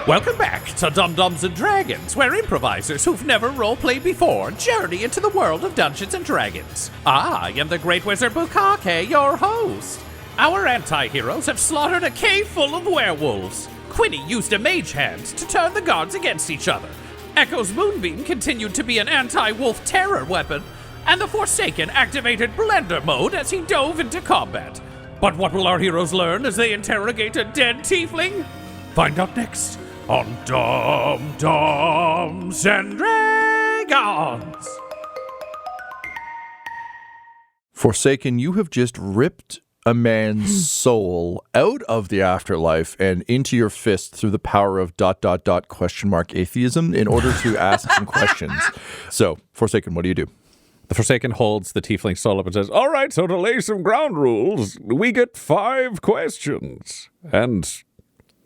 Welcome back to Dum-Dums and Dragons, where improvisers who've never roleplayed before journey into the world of Dungeons and Dragons. I am the Great Wizard Bukake, your host. Our anti-heroes have slaughtered a cave full of werewolves. Quinny used a mage hand to turn the guards against each other. Echo's moonbeam continued to be an anti-wolf terror weapon, and the Forsaken activated blender mode as he dove into combat. But what will our heroes learn as they interrogate a dead tiefling? Find out next on Dum-Dums and Dragons. Forsaken, you have just ripped a man's soul out of the afterlife and into your fist through the power of ... atheism in order to ask some questions. So, Forsaken, what do you do? The Forsaken holds the tiefling soul up and says, all right, so to lay some ground rules, we get 5 questions. And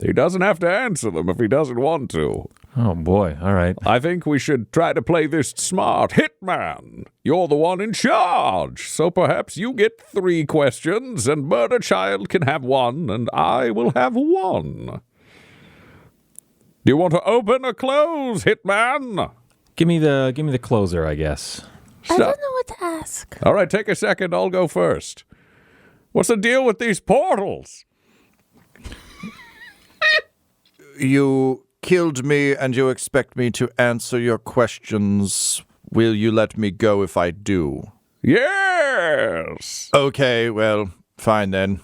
he doesn't have to answer them if he doesn't want to. Oh, boy. All right. I think we should try to play this smart. Hitman, you're the one in charge. So perhaps you get 3 questions, and Murder Child can have 1, and I will have 1. Do you want to open or close, Hitman? Give me the closer, I guess. I don't know what to ask. All right, take a second. I'll go first. What's the deal with these portals? You killed me and you expect me to answer your questions. Will you let me go if I do? Yes! Okay, well, fine then.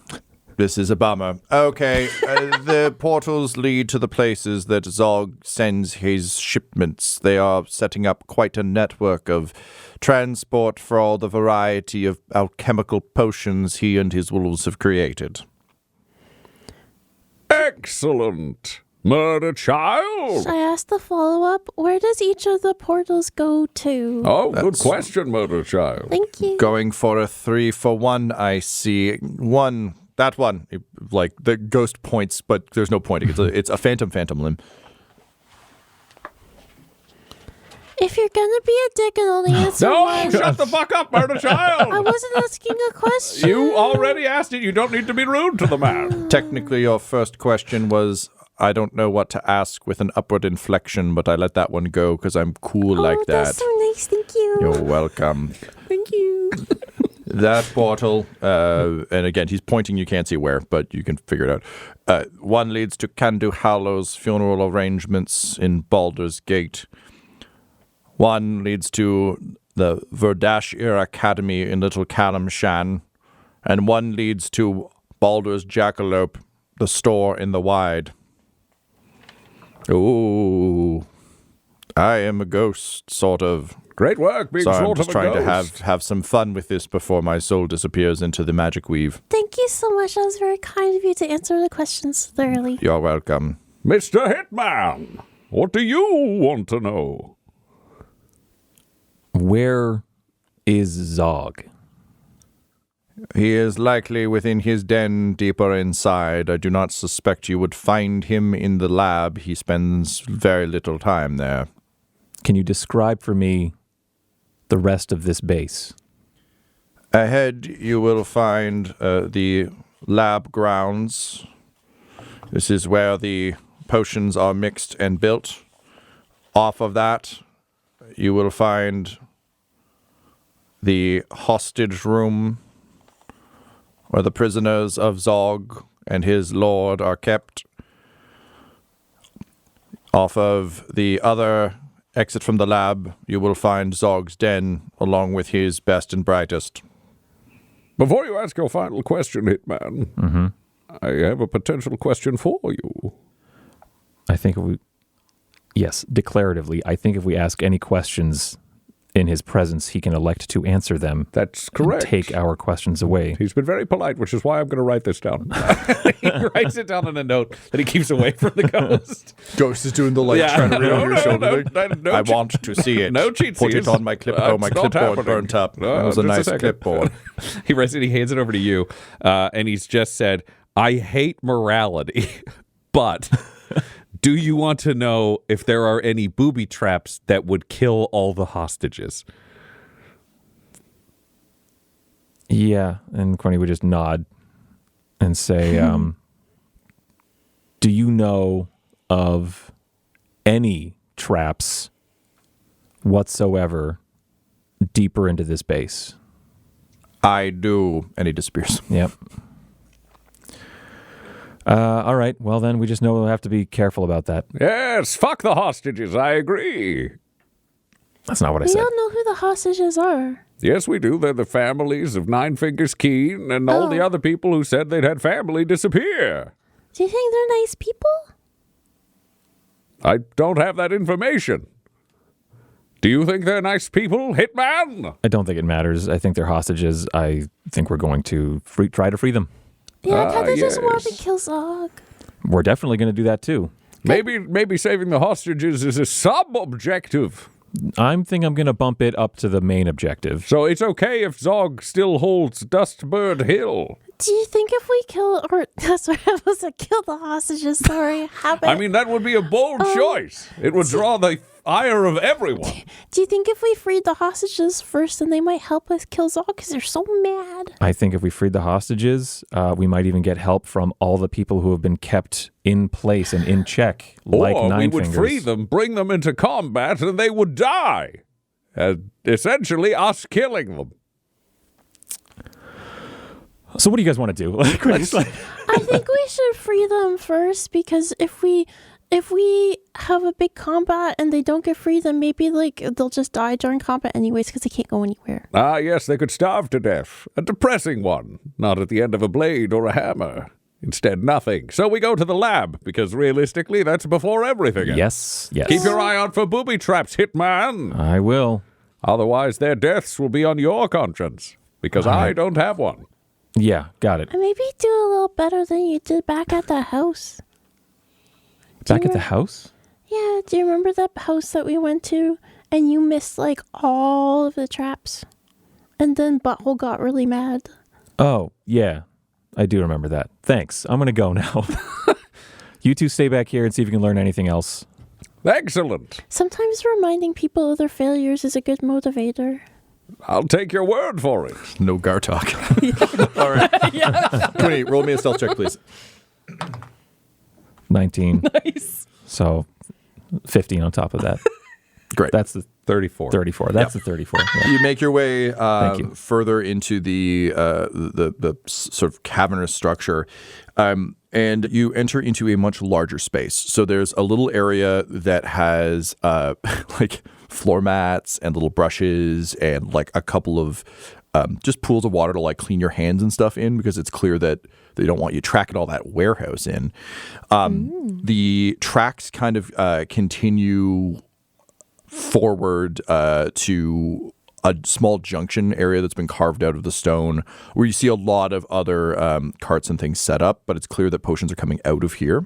This is a bummer. Okay, the portals lead to the places that Zog sends his shipments. They are setting up quite a network of transport for all the variety of alchemical potions he and his wolves have created. Excellent! Murder Child? Should I ask the follow-up? Where does each of the portals go to? Oh, good question, Murder Child. Thank you. Going for a 3-for-1, I see. That one. Like, the ghost points, but there's no pointing. It's a phantom limb. If you're gonna be a dick and only answer one... Shut the fuck up, Murder Child! I wasn't asking a question. You already asked it. You don't need to be rude to the man. Technically, your first question was, I don't know what to ask with an upward inflection, but I let that one go because I'm cool like that. That's so nice. Thank you. You're welcome. Thank you. That portal, and again, he's pointing, you can't see where, but you can figure it out. One leads to Candu Hallow's funeral arrangements in Baldur's Gate. One leads to the Verdashir Academy in Little Kalimshan. And one leads to Baldur's Jackalope, the store in the Wide. Ooh, I am a ghost, sort of. Great work being So I'm sort just of a trying to ghost. have some fun with this before my soul disappears into the magic weave. Thank you so much. That was very kind of you to answer the questions thoroughly. You're welcome. Mr. Hitman, what do you want to know? Where is Zog? He is likely within his den deeper inside. I do not suspect you would find him in the lab. He spends very little time there. Can you describe for me the rest of this base? Ahead, you will find the lab grounds. This is where the potions are mixed and built. Off of that, you will find the hostage room where the prisoners of Zog and his lord are kept. Off of the other exit from the lab, you will find Zog's den along with his best and brightest. Before you ask your final question, Hitman, I have a potential question for you. I think yes, declaratively, I think if we ask any questions in his presence, he can elect to answer them. That's correct. And take our questions away. He's been very polite, which is why I'm going to write this down. He writes it down in a note that he keeps away from the ghost. Ghost is doing the trying to read over your shoulder. I want to see it. No cheat Put it sheets. on my clipboard. Oh, my That's not clipboard happening. burnt up. No, That was a just a nice second. clipboard. He writes it, he hands it over to you, and he's just said, I hate morality, but do you want to know if there are any booby traps that would kill all the hostages? Yeah, and Quinny would just nod and say, do you know of any traps whatsoever deeper into this base? I do. And he disappears. Yep. All right. Well, then we just know we'll have to be careful about that. Yes, fuck the hostages. I agree. That's not what I We said. don't know who the hostages are. Yes, we do. They're the families of Nine Fingers Keen and all the other people who said they'd had family disappear. Do you think they're nice people? I don't have that information. Do you think they're nice people, Hitman? I don't think it matters. I think they're hostages. I think we're going to try to free them. Yeah, I kind of just want to yes. kill Zog. We're definitely going to do that too. Maybe saving the hostages is a sub-objective. I think I'm going to bump it up to the main objective. So it's okay if Zog still holds Dustbird Hill. Do you think if we kill, or that's what I was to kill the hostages? Sorry, I mean, that would be a bold choice. It would draw the ire of everyone. do you think if we freed the hostages first, then they might help us kill Zog because they're so mad? I think if we freed the hostages, we might even get help from all the people who have been kept in place and in check, like Or we Nine would Fingers. free them, bring them into combat, and they would die. Essentially, us killing them. So what do you guys want to do? I think we should free them first because if we have a big combat and they don't get free, then maybe like they'll just die during combat anyways because they can't go anywhere. Ah, yes, they could starve to death. A depressing one. Not at the end of a blade or a hammer. Instead, nothing. So we go to the lab, because realistically, that's before everything. Yes. Keep your eye out for booby traps, Hitman. I will. Otherwise, their deaths will be on your conscience, because I don't have one. Yeah, got it. And maybe do a little better than you did back at the house. Back at the house? Yeah, do you remember that house that we went to and you missed like all of the traps? And then Butthole got really mad. Oh, yeah. I do remember that. Thanks. I'm going to go now. You two stay back here and see if you can learn anything else. Excellent. Sometimes reminding people of their failures is a good motivator. I'll take your word for it. No Gartok. All right. Quinny, roll me a stealth check, please. 19. Nice. So 15 on top of that. Great. That's the 34. 34. That's the 34. Yeah. You make your way you. further into the sort of cavernous structure, and you enter into a much larger space. So there's a little area that has like floor mats and little brushes and like a couple of just pools of water to like clean your hands and stuff in, because it's clear that they don't want you tracking all that warehouse in. The tracks kind of continue forward to a small junction area that's been carved out of the stone, where you see a lot of other carts and things set up, but it's clear that potions are coming out of here.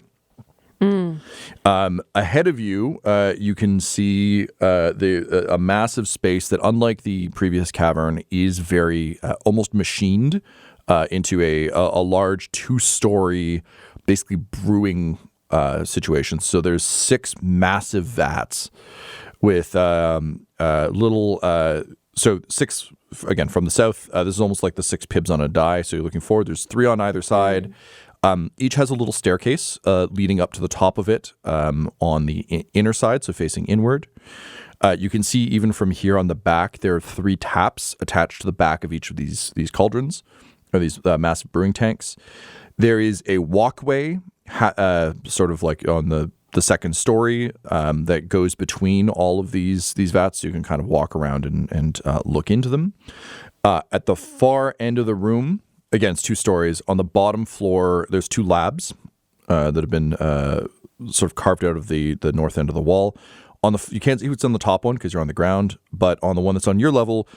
Ahead of you, you can see a massive space that, unlike the previous cavern, is very almost machined into a large 2-story, basically brewing situation. So there's 6 massive vats with little, so 6, again, from the south, this is almost like the 6 pibs on a die. So you're looking forward, there's 3 on either side. Each has a little staircase leading up to the top of it on the inner side, so facing inward. You can see even from here on the back, there are 3 taps attached to the back of each of these cauldrons, or these massive brewing tanks. There is a walkway, sort of like on the second story, that goes between all of these vats, so you can kind of walk around and look into them. At the far end of the room, again, it's 2 stories. On the bottom floor, there's 2 labs that have been sort of carved out of the north end of the wall. You can't see what's on the top one because you're on the ground, but on the one that's on your level,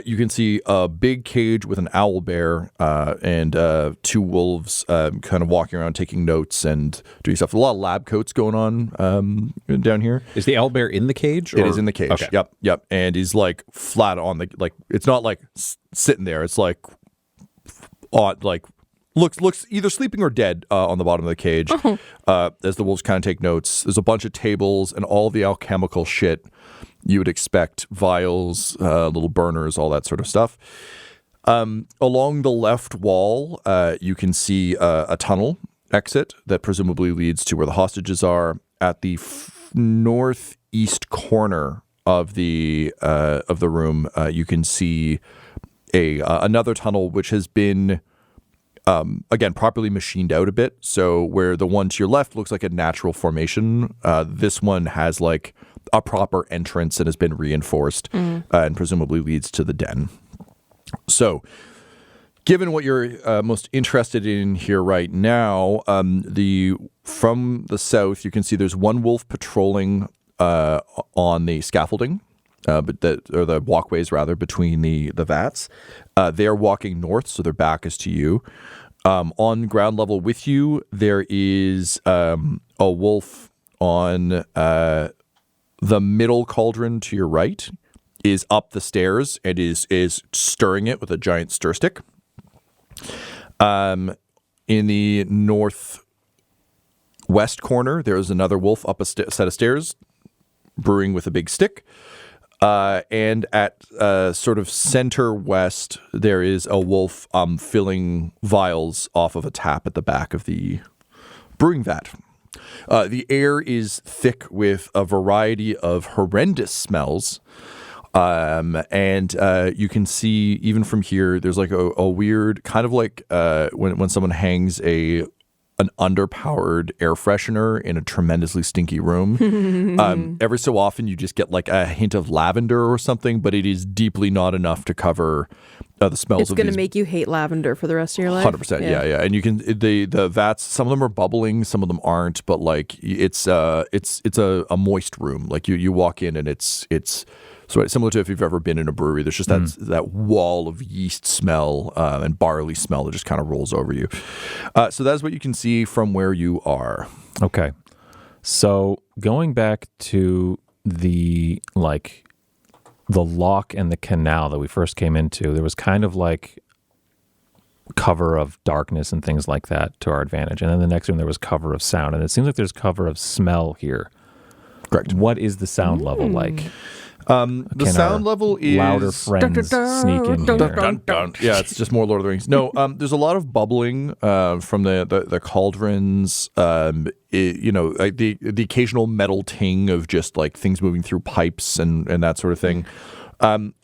you can see a big cage with an owl bear and 2 wolves kind of walking around taking notes and doing stuff. A lot of lab coats going on down here. Is the owlbear in the cage? It is in the cage. Okay. Yep. And he's like flat on the, like, it's not like sitting there. It's like odd, like looks either sleeping or dead on the bottom of the cage. As the wolves kind of take notes. There's a bunch of tables and all the alchemical shit you would expect, vials, little burners, all that sort of stuff. Along the left wall, you can see a tunnel exit that presumably leads to where the hostages are. At the northeast corner of the room, you can see another tunnel which has been again properly machined out a bit. So where the one to your left looks like a natural formation, this one has like a proper entrance and has been reinforced and presumably leads to the den. So given what you're most interested in here right now, from the south, you can see there's one wolf patrolling on the scaffolding, or the walkways rather, between the vats. They're walking north, so their back is to you. On ground level with you, there is a wolf on the middle cauldron to your right, is up the stairs and is stirring it with a giant stir stick. In the northwest corner, there's another wolf up a set of stairs, brewing with a big stick. And at sort of center west, there is a wolf filling vials off of a tap at the back of the brewing vat. The air is thick with a variety of horrendous smells. And you can see even from here, there's like a weird kind of like when someone hangs an underpowered air freshener in a tremendously stinky room. Every so often you just get like a hint of lavender or something, but it is deeply not enough to cover the smells it's of going to make you hate lavender for the rest of your life. 100%. Yeah. And you can, the vats, some of them are bubbling, some of them aren't, but like it's a moist room. Like you walk in and it's so similar to if you've ever been in a brewery, there's just that wall of yeast smell and barley smell that just kind of rolls over you. So that's what you can see from where you are. Okay. So going back to the lock and the canal that we first came into, there was kind of like cover of darkness and things like that to our advantage. And then the next room there was cover of sound. And it seems like there's cover of smell here. Correct. What is the sound level like? The sound level is louder friends sneak in here. Dun, dun. Yeah, it's just more Lord of the Rings. No, there's a lot of bubbling from the cauldrons. Like the occasional metal ting of just like things moving through pipes and that sort of thing.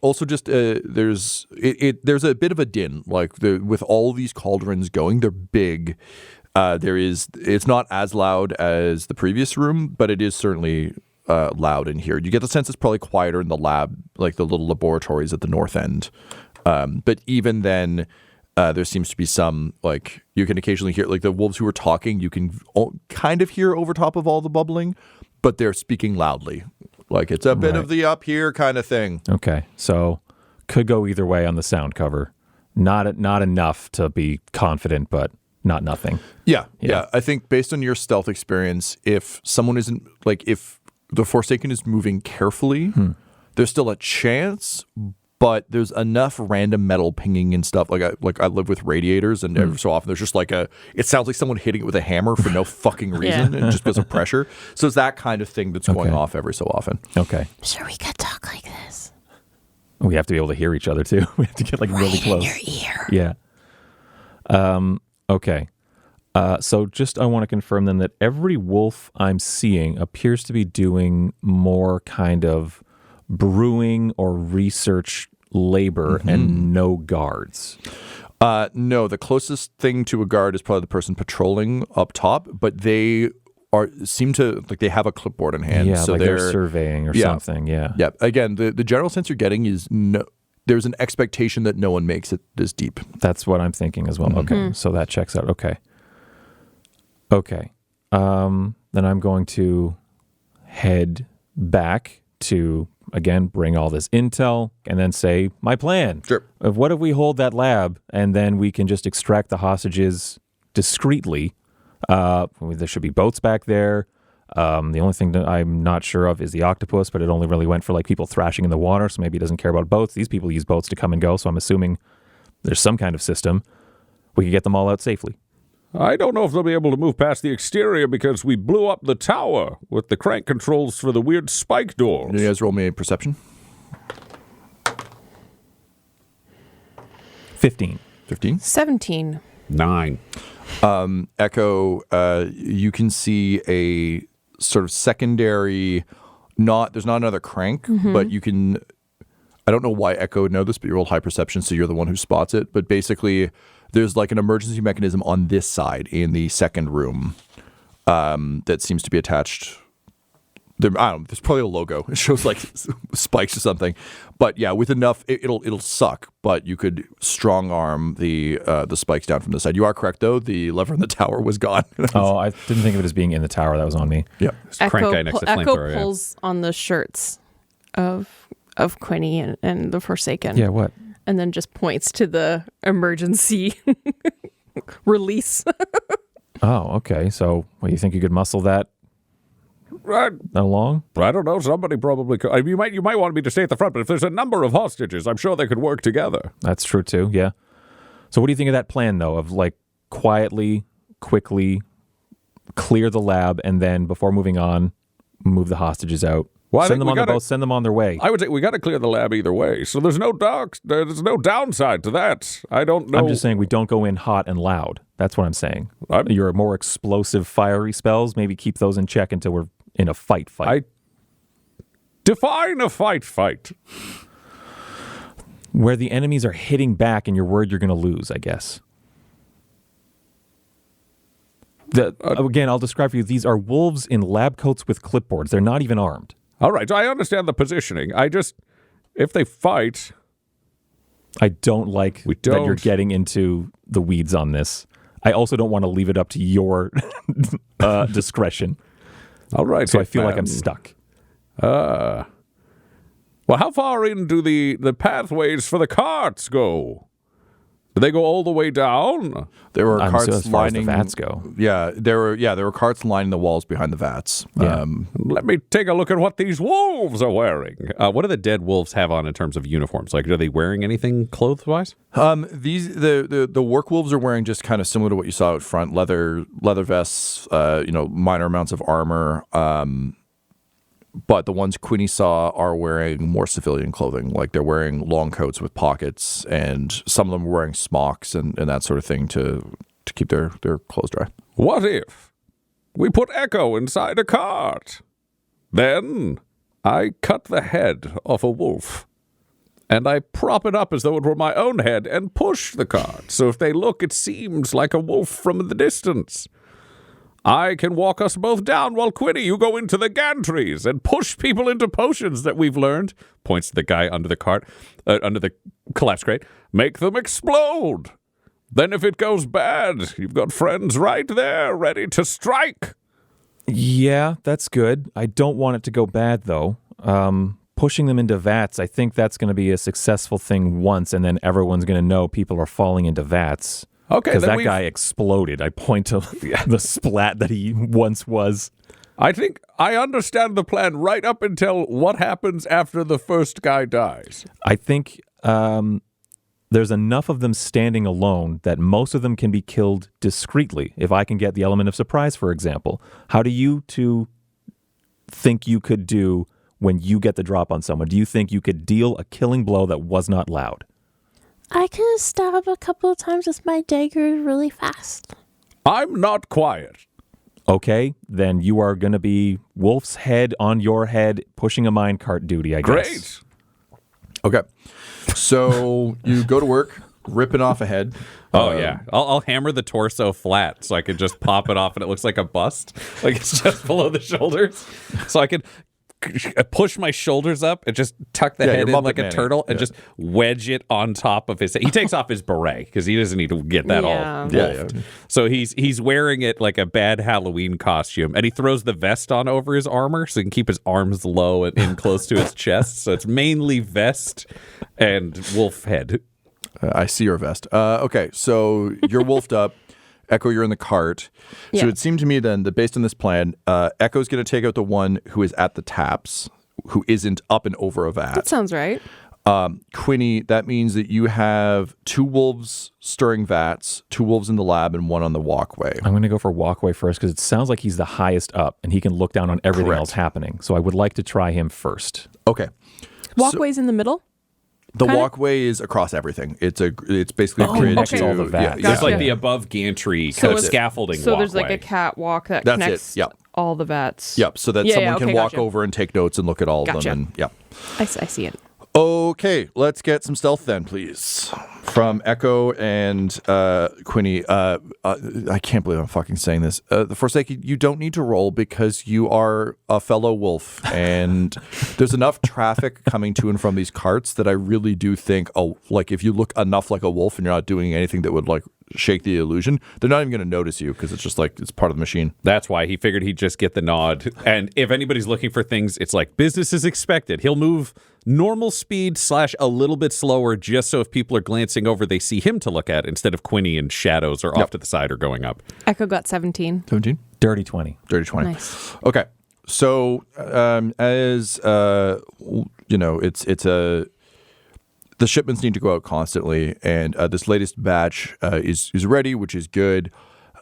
Also, just there's a bit of a din. Like with all these cauldrons going, they're big. It's not as loud as the previous room, but it is certainly loud in here. You get the sense it's probably quieter in the lab, like the little laboratories at the north end. But even then, there seems to be some, like, you can occasionally hear, like the wolves who are talking, you can kind of hear over top of all the bubbling, but they're speaking loudly. Like it's a bit of the up here kind of thing. Okay. So could go either way on the sound cover. Not enough to be confident, but not nothing. Yeah. I think based on your stealth experience, if someone isn't, like, if the Forsaken is moving carefully, there's still a chance, but there's enough random metal pinging and stuff. Like I live with radiators, and every so often there's just like it sounds like someone hitting it with a hammer for no fucking reason, and just because of pressure. So it's that kind of thing that's going off every so often. Okay. I'm sure we could talk like this. We have to be able to hear each other too. We have to get like really close. In your ear. Yeah. Okay. So just I want to confirm then that every wolf I'm seeing appears to be doing more kind of brewing or research labor and no guards. No, the closest thing to a guard is probably the person patrolling up top, but they seem to, like, they have a clipboard in hand. Yeah, so like they're surveying or something. Yeah. Yeah. Again, the general sense you're getting is there's an expectation that no one makes it this deep. That's what I'm thinking as well. Okay. So that checks out. Okay. Then I'm going to head back to, again, bring all this intel and then say my plan. Sure. Of what if we hold that lab and then we can just extract the hostages discreetly. There should be boats back there. The only thing that I'm not sure of is the octopus, but it only really went for like people thrashing in the water, so maybe it doesn't care about boats. These people use boats to come and go, so I'm assuming there's some kind of system. We could get them all out safely. I don't know if they'll be able to move past the exterior because we blew up the tower with the crank controls for the weird spike doors. You guys roll me a perception. 15. 15? 17. 9. Echo, you can see a sort of secondary, there's not another crank, but you can, I don't know why Echo would know this, but you rolled high perception, so you're the one who spots it. But basically, there's like an emergency mechanism on this side in the second room that seems to be attached. I don't know, there's probably a logo. It shows like spikes or something. But yeah, with enough, it'll suck. But you could strong arm the spikes down from the side. You are correct though. The lever in the tower was gone. Oh, I didn't think of it as being in the tower. That was on me. Yeah. Echo, guy next to Echo flamethrower, yeah. pulls on the shirts of Quinny and the Forsaken. Yeah, what? And then just points to the emergency release. Oh, okay. So, you think you could muscle that Right. along? I don't know. Somebody probably could. I mean, you might want me to stay at the front, but if there's a number of hostages, I'm sure they could work together. That's true too. Yeah. So, what do you think of that plan though? Of like quietly, quickly clear the lab, and then before moving on, move the hostages out. Well, send them on their boat. Send them on their way. I would say we got to clear the lab either way. So there's no downside to that. I don't know. I'm just saying we don't go in hot and loud. That's what I'm saying. Your more explosive, fiery spells, maybe keep those in check until we're in a fight. Define a fight. Where the enemies are hitting back and you're worried you're going to lose, I guess. Again, I'll describe for you. These are wolves in lab coats with clipboards. They're not even armed. All right, so I understand the positioning. If they fight... I don't like that you're getting into the weeds on this. I also don't want to leave it up to your discretion. All right. So I feel like I'm stuck. Well, how far in do the pathways for the carts go? Do they go all the way down? There were I'm carts so as far as the lining vats go. Yeah, there were carts lining the walls behind the vats. Yeah. Let me take a look at what these wolves are wearing. What do the dead wolves have on in terms of uniforms? Like, are they wearing anything clothes-wise? The work wolves are wearing just kind of similar to what you saw out front, leather vests, minor amounts of armor. But the ones Quinny saw are wearing more civilian clothing, like they're wearing long coats with pockets, and some of them are wearing smocks and that sort of thing to keep their clothes dry. What if we put Echo inside a cart? Then I cut the head off a wolf, and I prop it up as though it were my own head and push the cart. So if they look, it seems like a wolf from the distance. I can walk us both down while Quinny, you go into the gantries and push people into potions that we've learned. Points to the guy under the cart, under the collapse crate. Make them explode. Then if it goes bad, you've got friends right there ready to strike. Yeah, that's good. I don't want it to go bad, though. Pushing them into vats, I think that's going to be a successful thing once, and then everyone's going to know people are falling into vats. Okay, because that guy exploded. I point to the splat that he once was. I think I understand the plan right up until what happens after the first guy dies. I think there's enough of them standing alone that most of them can be killed discreetly. If I can get the element of surprise, for example. How do you two think you could do when you get the drop on someone? Do you think you could deal a killing blow that was not loud? I can stab a couple of times with my dagger really fast. I'm not quiet. Okay, then you are going to be wolf's head on your head, pushing a minecart duty, I guess. Great. Okay. So you go to work, ripping off a head. Oh, yeah. I'll hammer the torso flat so I can just pop it off and it looks like a bust. Like it's just below the shoulders. So I can push my shoulders up and just tuck the head in like a turtle and just wedge it on top of his head. He takes off his beret because he doesn't need to get that all wolfed. Yeah. So he's wearing it like a bad Halloween costume, and he throws the vest on over his armor so he can keep his arms low and in close to his chest. So it's mainly vest and wolf head. I see your vest. Okay, so you're wolfed up. Echo, you're in the cart. Yeah. So it seemed to me then that based on this plan, Echo's going to take out the one who is at the taps, who isn't up and over a vat. That sounds right. Quinny, that means that you have 2 wolves stirring vats, 2 wolves in the lab, and 1 on the walkway. I'm going to go for walkway first because it sounds like he's the highest up and he can look down on everything else happening. So I would like to try him first. Okay. Walkway's in the middle? The kinda? walkway is across everything. It's basically a grid connects to all the vats. Yeah, There's Gotcha. like the above gantry So kind of it's- scaffolding So walkway. there's like a catwalk that That's it, connects yep. all the vats. Yep, so that Yeah, someone yeah, can okay, walk gotcha. over and take notes and look at all of Gotcha. them. And yeah. I see it. Okay, let's get some stealth then, please. From Echo and Quinny. I can't believe I'm fucking saying this. The Forsaken, you don't need to roll because you are a fellow wolf, and there's enough traffic coming to and from these carts that I really do think, like if you look enough like a wolf and you're not doing anything that would like shake the illusion, they're not even going to notice you because it's just like it's part of the machine. That's why he figured he'd just get the nod. And if anybody's looking for things, it's like business is expected. He'll move normal speed / a little bit slower just so if people are glancing over, they see him to look at instead of Quinny in shadows or off to the side or going up. Echo got 17. 17? Dirty 20. Dirty 20. Nice. Okay. So as you know, the shipments need to go out constantly, and this latest batch is ready, which is good.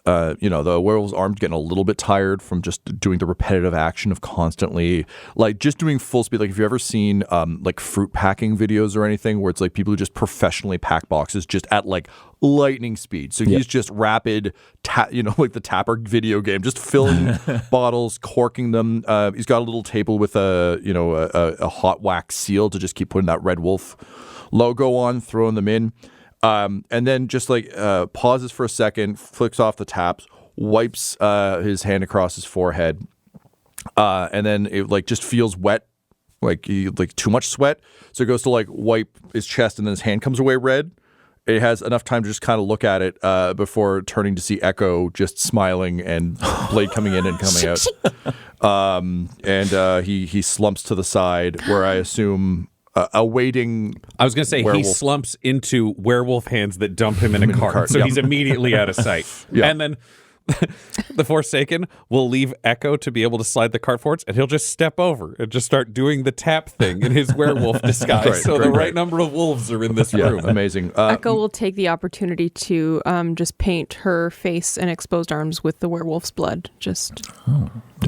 The werewolves' arms getting a little bit tired from just doing the repetitive action of constantly, like just doing full speed. Like if you've ever seen like fruit packing videos or anything where it's like people who just professionally pack boxes just at like lightning speed. So he's just rapid, like the Tapper video game, just filling bottles, corking them. He's got a little table with a hot wax seal to just keep putting that Red Wolf logo on, throwing them in. And then just like pauses for a second, flicks off the taps, wipes his hand across his forehead, and then it like just feels wet, like too much sweat. So it goes to like wipe his chest, and then his hand comes away red. It has enough time to just kind of look at it before turning to see Echo just smiling and blade coming in and coming out. He slumps to the side where I assume. Awaiting. I was going to say werewolf. he slumps into werewolf hands that dump him in a cart. So yeah. he's immediately out of sight. Yeah. And then the Forsaken will leave Echo to be able to slide the cart forwards, and he'll just step over and just start doing the tap thing in his werewolf disguise. The right number of wolves are in this room. Amazing. Echo will take the opportunity to just paint her face and exposed arms with the werewolf's blood, just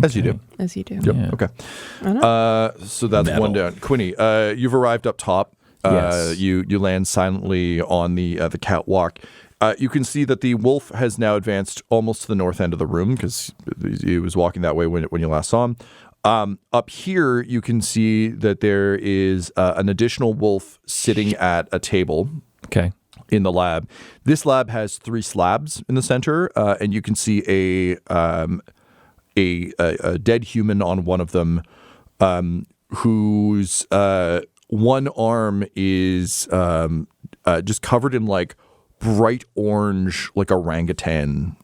As you do. as you do. Yep. Yeah. Okay. So that's one down. Quinny, you've arrived up top. Yes. You land silently on the catwalk. You can see that the wolf has now advanced almost to the north end of the room because he was walking that way when you last saw him. Up here, you can see that there is an additional wolf sitting at a table. Okay. In the lab. This lab has 3 slabs in the center, and you can see a dead human on one of them, whose one arm is just covered in like bright orange, like orangutan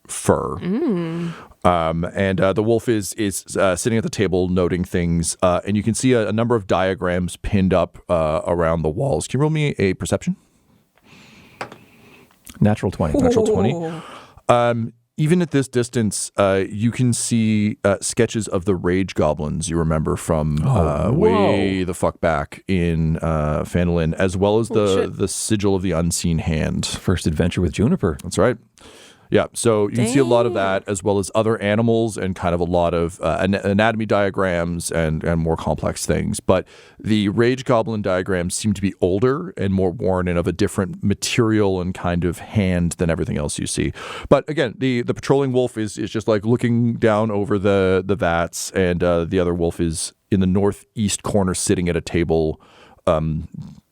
fur. And the wolf is sitting at the table noting things, and you can see a number of diagrams pinned up around the walls. Can you roll me a perception? Natural 20. Natural 20. Even at this distance, you can see sketches of the rage goblins you remember from way the fuck back in Phandalin, as well as the sigil of the unseen hand. First adventure with Juniper. That's right. Yeah, so you can see a lot of that, as well as other animals and kind of a lot of anatomy diagrams and more complex things. But the Rage Goblin diagrams seem to be older and more worn and of a different material and kind of hand than everything else you see. But again, the patrolling wolf is just like looking down over the vats, and the other wolf is in the northeast corner sitting at a table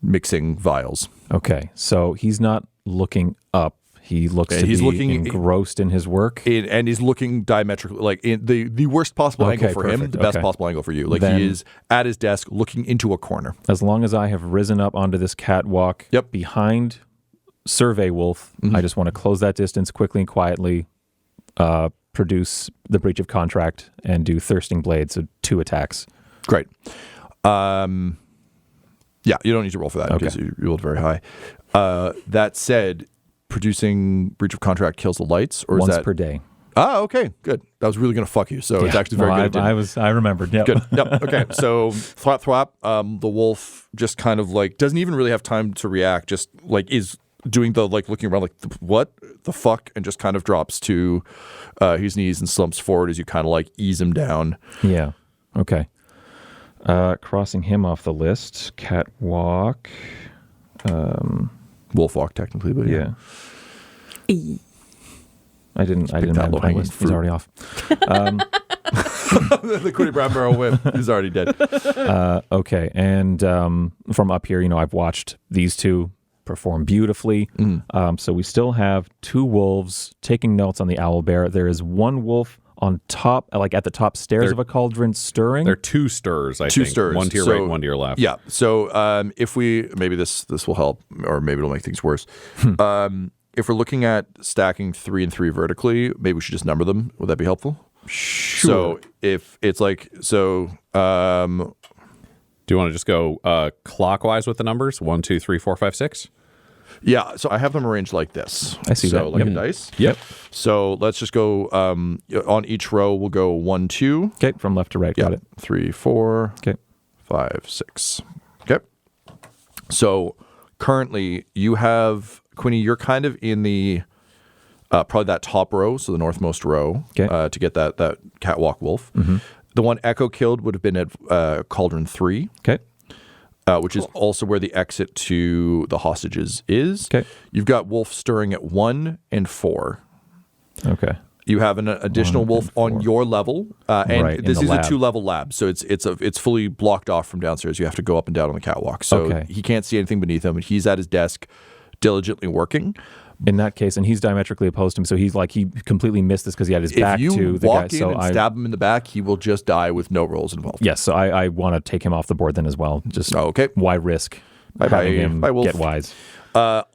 mixing vials. Okay, so he's not looking up. He looks to he's be looking engrossed in his work. And he's looking diametrically, like in the worst possible angle for him, the best possible angle for you. Like Then, he is at his desk looking into a corner. As long as I have risen up onto this catwalk behind Survey Wolf, I just want to close that distance quickly and quietly, produce the breach of contract, and do Thirsting Blade, so 2 attacks. Great. Yeah, you don't need to roll for that because you rolled very high. That said, producing breach of contract kills the lights, or Once is that per day. Ah, okay, good. That was really going to fuck you. So it's actually very good. I remembered. Yep. Good. Yep. Okay. So thwap. The wolf just kind of like doesn't even really have time to react. Just like is doing the like looking around like what the fuck, and just kind of drops to his knees and slumps forward as you kind of like ease him down. Yeah. Okay. Crossing him off the list. Catwalk. Wolf walk, technically, but Yeah. I didn't that have my low-hanging list. He's fruit. already off. the Quinny Brown Barrel whip is already dead. Okay, and from up here, I've watched these two perform beautifully. So we still have 2 wolves taking notes on the owlbear. There is 1 wolf on top, like at the top stairs of a cauldron, stirring. There are 2 stirs, I Two think. stirs. One to your So- right and one to your left. Yeah. So if we maybe this will help, or maybe it'll make things worse. If we're looking at stacking 3 and 3 vertically, maybe we should just number them. Would that be helpful? Sure. So if it's like Do you want to just go clockwise with the numbers? 1, 2, 3, 4, 5, 6? yeah. So I have them arranged like this. I see so that. like Yep. a dice. Yep. So let's just go on each row. We'll go 1, 2. Okay, from left to right. Got it. 3, 4. Okay. 5, 6. Okay. So currently you have, Quinny, you're kind of in the probably that top row, so the northmost row, Okay. to get that catwalk wolf. The one Echo killed would have been at Cauldron 3, Okay. which is also where the exit to the hostages is. Okay. You've got wolf stirring at 1 and 4. Okay. You have an additional 1 wolf and 4. on your level, and Right, in this the is lab. a 2-level lab, so it's fully blocked off from downstairs. You have to go up and down on the catwalk, so Okay. he can't see anything beneath him. And he's at his desk, diligently working. In that case, and he's diametrically opposed to him, so he's like he completely missed this because he had his back If you to the guy. walk in So and stab him in the back, he will just die with no rolls involved. yes, so I want to take him off the board then as well. Just Okay. why risk Bye-bye. having him Bye, wolf. get wise?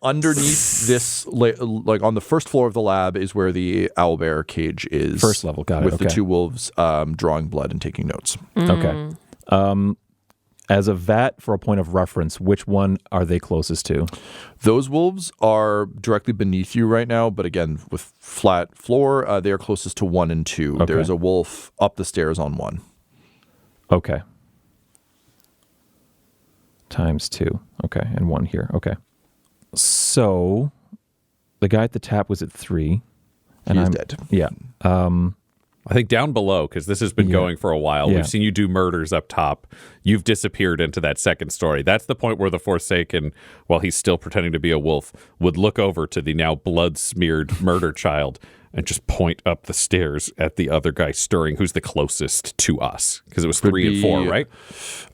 Underneath this, like on the first floor of the lab, is where the owlbear cage is. First level, got it, With the okay. 2 wolves drawing blood and taking notes. Okay. As a vat, for a point of reference, which one are they closest to? Those wolves are directly beneath you right now, but again, with flat floor, they are closest to 1 and 2. Okay. There's a wolf up the stairs on 1. Okay. Times 2. Okay, and 1 here. Okay. So the guy at the tap was at 3. And He is I'm dead. Yeah. I think down below, because this has been going for a while. Yeah. We've seen you do murders up top. You've disappeared into that second story. That's the point where the Forsaken, while he's still pretending to be a wolf, would look over to the now blood-smeared murder child and just point up the stairs at the other guy stirring, who's the closest to us. Because it was 3 and 4, be, right?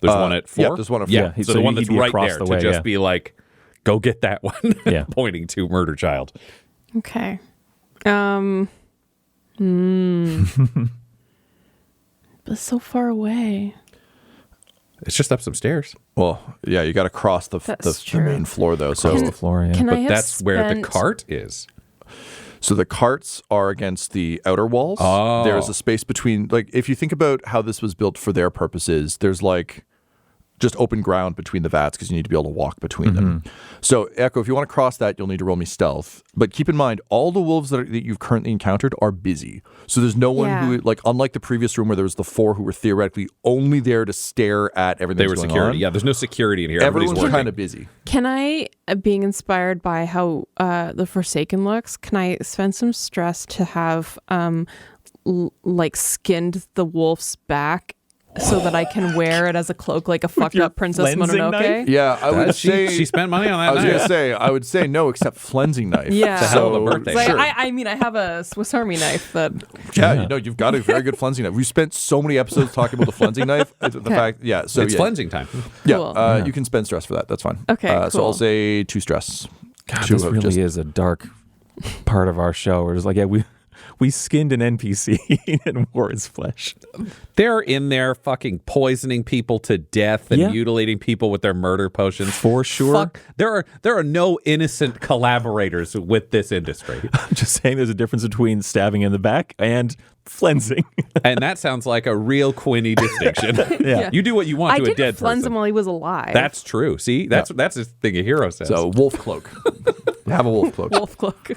There's one at 4? yeah, there's one at 4. Yeah, Yeah, so, so the one he'd that's be right across there the to way, just yeah. be like, go get that one, Yeah. pointing to murder child. Okay. But so far away. It's just up some stairs. Well, yeah, you got to cross the That's true. main floor, though. Across So, the floor, yeah. Can I But have that's where the spent- cart is. so the carts are against the outer walls. Oh. There's a space between, like, if you think about how this was built for their purposes, there's like just open ground between the vats because you need to be able to walk between them. So, Echo, if you want to cross that, you'll need to roll me stealth. But keep in mind, all the wolves that you've currently encountered are busy. So there's no one who, like, unlike the previous room where there was the 4 who were theoretically only there to stare at everything They were that's going security. on. Yeah, there's no security in here. Everybody's Everyone's working. kind of busy. Can I, being inspired by how the Forsaken looks, can I spend some stress to have like skinned the wolf's back so that I can wear it as a cloak like a fucked up Princess cleansing Mononoke? knife? Yeah, I would say She spent money on that. I was knife. gonna say I would say no, except flensing knife. Yeah. It's a hell of a birthday. Like, Sure. I mean, I have a Swiss Army knife that. Yeah, you know, you've got a very good flensing knife. We spent so many episodes talking about the flensing knife. The fact, yeah, so It's yeah, cleansing time. yeah, Cool. you can spend stress for that. That's fine. Okay, So I'll cool. say 2 stress. God, 2 this of really just- is a dark part of our show. We're just like, yeah, we skinned an NPC and wore his flesh. They're in there fucking poisoning people to death and Yeah. mutilating people with their murder potions. For sure. Fuck. There are no innocent collaborators with this industry. I'm just saying there's a difference between stabbing in the back and flensing. And that sounds like a real Quinny distinction. Yeah. You do what you want I to a didn't dead cleanse person. him while he was alive. That's true. See? That's the thing a hero says. So wolf cloak. Have a wolf cloak. wolf cloak.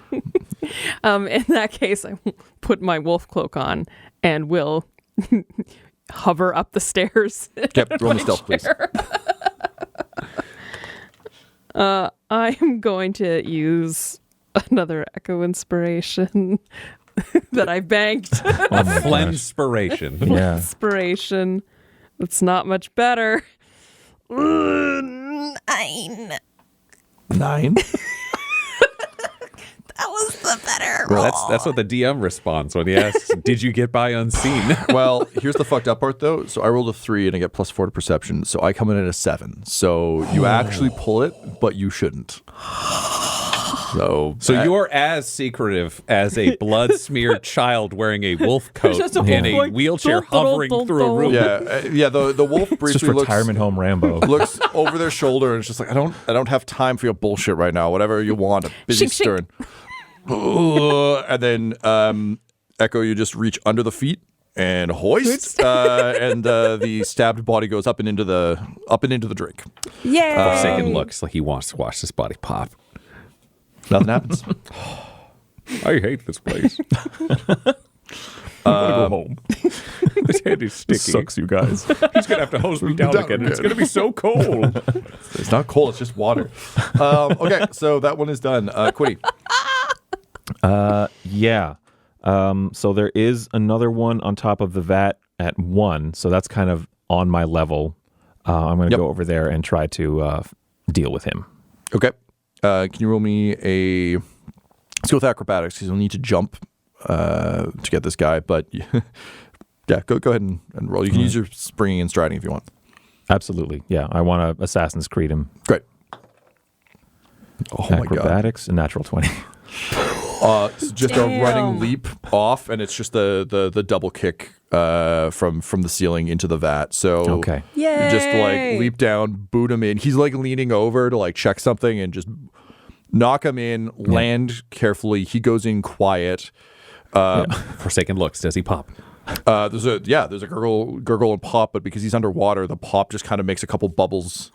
In that case, I put my wolf cloak on and will hover up the stairs. Yep, roll me stealth, please. I am going to use another echo inspiration that I banked. Flense-spiration. Yeah. Inspiration It's not much better. 9. 9. That was the better roll. Well, that's what the DM responds when he asks, "Did you get by unseen?" Well, here's the fucked up part, though. So I rolled a 3 and I get +4 to perception. So I come in at a 7. So you actually pull it, but you shouldn't. So you're as secretive as a blood-smeared child wearing a wolf coat Just a in wolf a going, wheelchair dun, dun, hovering dun, through a dun. room. yeah. The wolf It's just briefly looks retirement home Rambo. looks over their shoulder and it's just like, I don't have time for your bullshit right now. Whatever you want, I'm busy Shink, shink. stirring. And then Echo, you just reach under the feet and hoist, and the stabbed body goes up and into the drink. Yay! Forsaken looks like he wants to watch this body pop. Nothing happens. I hate this place. I want to go home. This head is sticky. Sucks, you guys. He's going to have to hose me down again. It's going to be so cold. It's not cold, it's just water. Okay, so that one is done. Quinny. Yeah. So there is another one on top of the vat at 1. So that's kind of on my level. I'm going to go over there and try to deal with him. Okay. Can you roll me a... Let's go with acrobatics, because you'll need to jump to get this guy. But yeah, go ahead and roll. You can use your springing and striding if you want. Absolutely. Yeah. I want to Assassin's Creed him. Great. Oh my god. Acrobatics, a natural 20. It's just a running leap off, and it's just the double kick from the ceiling into the vat. So Okay. you just like leap down, boot him in. He's like leaning over to like check something and just knock him in, land carefully. He goes in quiet. Forsaken looks. Does he pop? There's a gurgle and pop, but because he's underwater, the pop just kind of makes a couple bubbles.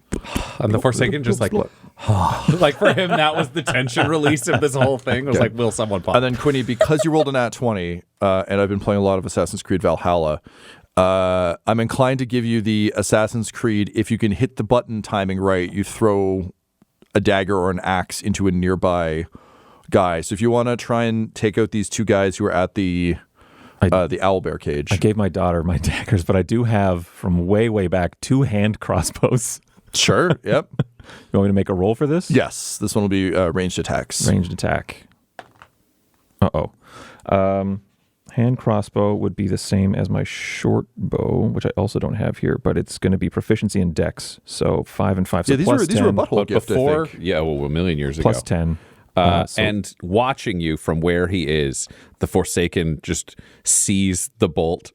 And the Forsaken just like, like for him, that was the tension release of this whole thing. It was like, will someone pop? And then Quinny, because you rolled a nat 20, and I've been playing a lot of Assassin's Creed Valhalla, I'm inclined to give you the Assassin's Creed, if you can hit the button timing right, you throw a dagger or an axe into a nearby guy. So if you want to try and take out these two guys who are at the owlbear cage. I gave my daughter my daggers, but I do have from way, way back 2 hand crossbows. Sure, yep. You want me to make a roll for this? Yes, this one will be ranged attacks. Ranged attack. Hand crossbow would be the same as my short bow, which I also don't have here, but it's going to be proficiency in dex. So 5 and 5. So Yeah, these plus 10, are a butthole But gift, before, I think. yeah, well, a million years plus ago. 10. And watching you from where he is, the Forsaken just sees the bolt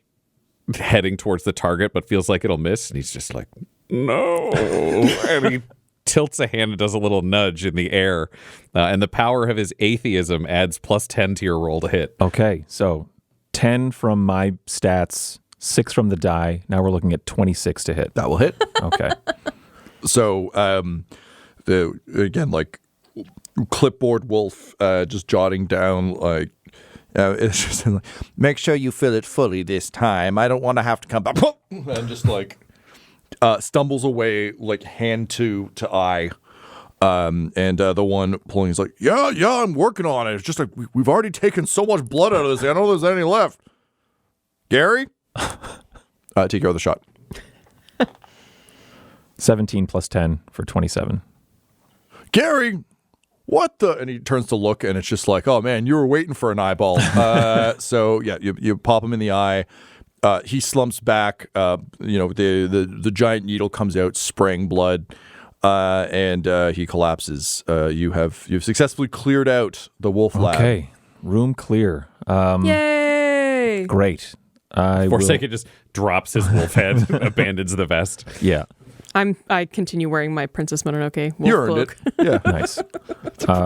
heading towards the target, but feels like it'll miss. And he's just like, no. And he tilts a hand and does a little nudge in the air. And the power of his atheism adds plus 10 to your roll to hit. Okay, so 10 from my stats, 6 from the die. Now we're looking at 26 to hit. That will hit. Okay. So, like clipboard wolf, just jotting down like, it's just like, make sure you fill it fully this time. I don't want to have to come back. And just like stumbles away, like hand to eye. And the one pulling is like, yeah, I'm working on it. It's just like we've already taken so much blood out of this. I don't know if there's any left. Gary, take care of the shot. 17 plus 10 for 27. Gary, what the? And he turns to look, and it's just like, oh man, you were waiting for an eyeball. So yeah, you pop him in the eye. He slumps back. The giant needle comes out, spraying blood, and he collapses. You've successfully cleared out the wolf lab. Okay, room clear. Yay! Great. Forsaken just drops his wolf head, abandons the vest. Yeah, I continue wearing my Princess Mononoke wolf You earned cloak. it. Yeah, nice.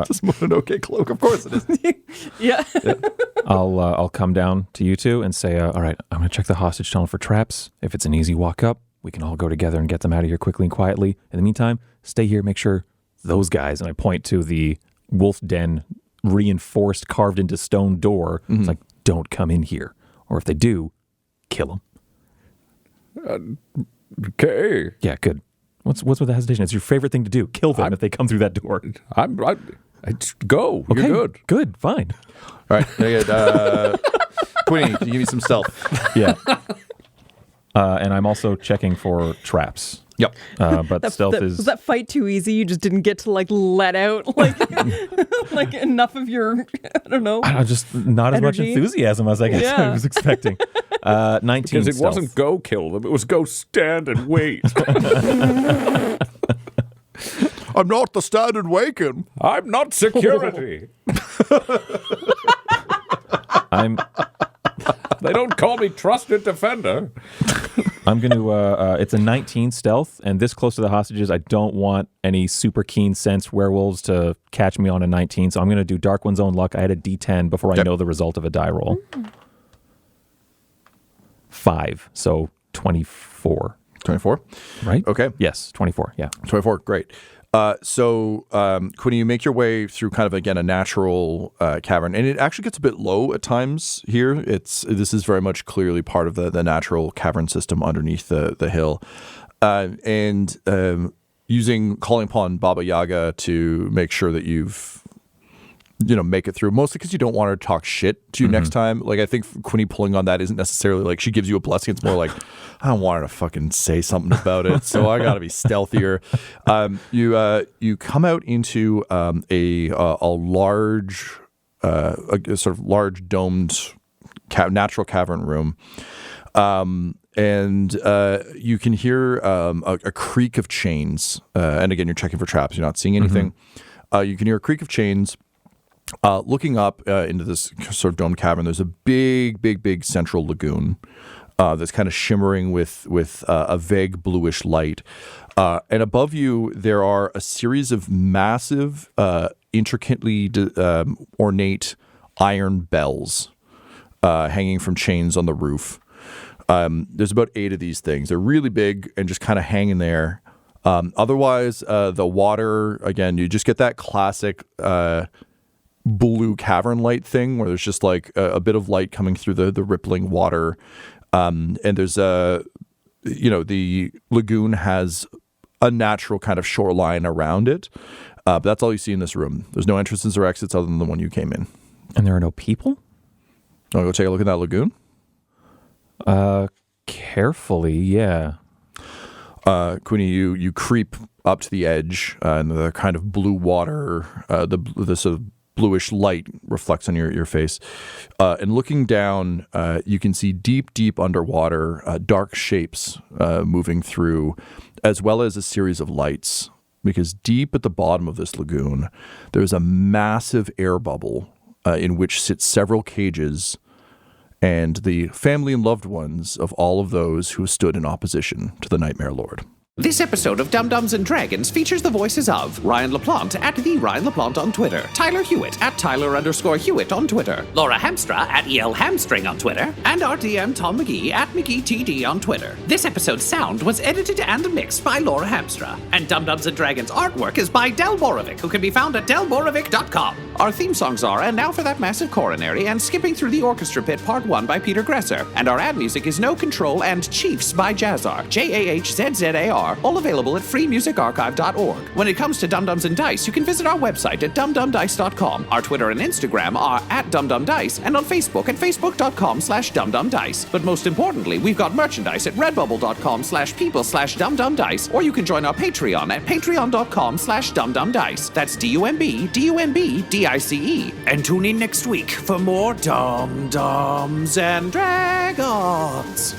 just an okay cloak. Of course it is. Yeah. I'll come down to you two and say, all right, I'm going to check the hostage tunnel for traps. If it's an easy walk up, we can all go together and get them out of here quickly and quietly. In the meantime, stay here, make sure those guys, and I point to the wolf den reinforced, carved into stone door. Mm-hmm. It's like, don't come in here. Or if they do, kill them. Okay. Yeah, good. What's with the hesitation? It's your favorite thing to do. Kill them if they come through that door. I just go. Okay, You're good. Good, fine. All right, Quinny, can you give me some stealth? Yeah. And I'm also checking for traps. Yep. But stealth is... Was that fight too easy? You just didn't get to let out like enough of your, I don't know. Just not as much energy? enthusiasm as I guess I Yeah. was expecting. 19 Because it stealth. wasn't go kill them, it was go stand and wait. I'm not the stand and waken. I'm not security. They don't call me trusted defender. I'm going to, it's a 19 stealth, and this close to the hostages, I don't want any super keen sensed werewolves to catch me on a 19, so I'm going to do Dark One's Own Luck. I had a D10 before I know the result of a die roll. 5, so 24. 24? Right? Okay. Yes, 24, yeah. 24, great. Quinny, you make your way through kind of, again, a natural cavern, and it actually gets a bit low at times here. This is very much clearly part of the natural cavern system underneath the hill. Calling upon Baba Yaga to make sure that you've make it through, mostly because you don't want her to talk shit to you next time. Like, I think Quinny pulling on that isn't necessarily like she gives you a blessing. It's more like, I don't want her to fucking say something about it, so I gotta be stealthier. You come out into a large, sort of large domed natural cavern room. And you can hear a creak of chains. And again, you're checking for traps. You're not seeing anything. You can hear a creak of chains. Looking up into this sort of domed cavern, there's a big central lagoon that's kind of shimmering with a vague bluish light. And above you, there are a series of massive, intricately ornate iron bells hanging from chains on the roof. There's about 8 of these things. They're really big and just kind of hanging there. Otherwise, the water, again, you just get that classic blue cavern light thing where there's just like a bit of light coming through the rippling water. And there's the lagoon has a natural kind of shoreline around it. But that's all you see in this room. There's no entrances or exits other than the one you came in. And there are no people? Want to go take a look at that lagoon? Carefully, yeah. Quinny, you creep up to the edge, and the kind of blue water, the sort of bluish light reflects on your face. And looking down, you can see deep underwater, dark shapes moving through, as well as a series of lights. Because deep at the bottom of this lagoon, there's a massive air bubble in which sit several cages and the family and loved ones of all of those who stood in opposition to the Nightmare Lord. This episode of Dum-Dums and Dragons features the voices of Ryan LaPlante at the Ryan LaPlante on Twitter, Tyler Hewitt at Tyler_Hewitt on Twitter, Laura Hamstra at EL Hamstring on Twitter, and our DM Tom McGee at McGeeTD on Twitter. This episode's sound was edited and mixed by Laura Hamstra, and Dum-Dums and Dragons artwork is by Del Borovic, who can be found at delborovic.com. Our theme songs are And Now for That Massive Coronary and Skipping Through the Orchestra Pit Part 1 by Peter Gresser, and our ad music is No Control and Chiefs by Jazzar, JAHZZAR, all available at freemusicarchive.org. When it comes to Dum-Dums and Dice, you can visit our website at dumdumdice.com. Our Twitter and Instagram are at dumdumdice, and on Facebook at facebook.com/dumdumdice. But most importantly, we've got merchandise at redbubble.com/people/dumdumdice, or you can join our Patreon at patreon.com/dumdumdice. That's DUMBDICE. And tune in next week for more Dum-Dums and Dragons.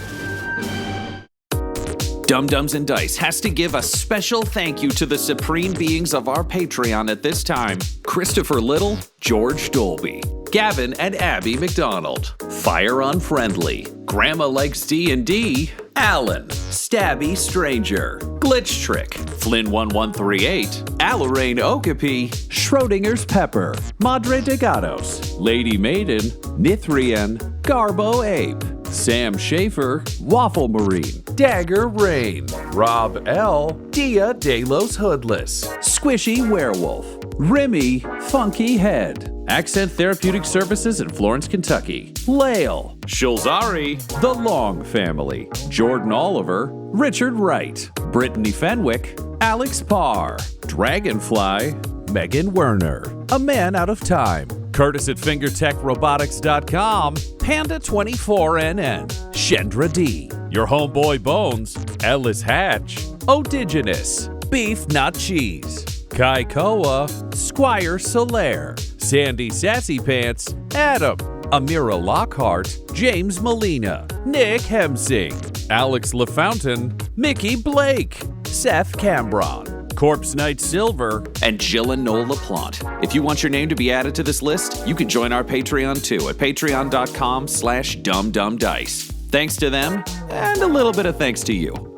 Dum-Dums and Dice has to give a special thank you to the supreme beings of our Patreon at this time: Christopher Little, George Dolby, Gavin and Abby McDonald, Fire Unfriendly, Grandma Likes D&D, Alan, Stabby Stranger, Glitch Trick, Flynn1138, Alarain Okapi, Schrodinger's Pepper, Madre de Gatos, Lady Maiden, Nithrian, Garbo Ape, Sam Schaefer, Waffle Marine, Dagger Rain, Rob L, Dia De Los Hoodless, Squishy Werewolf, Remy Funky Head, Accent Therapeutic Services in Florence, Kentucky, Lael, Shulzari, The Long Family, Jordan Oliver, Richard Wright, Brittany Fenwick, Alex Parr, Dragonfly, Megan Werner, A Man Out of Time, Curtis at FingerTechRobotics.com, Panda24NN, Shendra D, Your homeboy Bones, Ellis Hatch, Odigenous, Beef Not Cheese, Kai Koa, Squire Solaire, Sandy Sassy Pants, Adam, Amira Lockhart, James Molina, Nick Hemsing, Alex LaFountain, Mickey Blake, Seth Cambron, Corpse Knight Silver, and Jill and Noel LaPlante. If you want your name to be added to this list, you can join our Patreon too at patreon.com/dumdumdice. Thanks to them, and a little bit of thanks to you.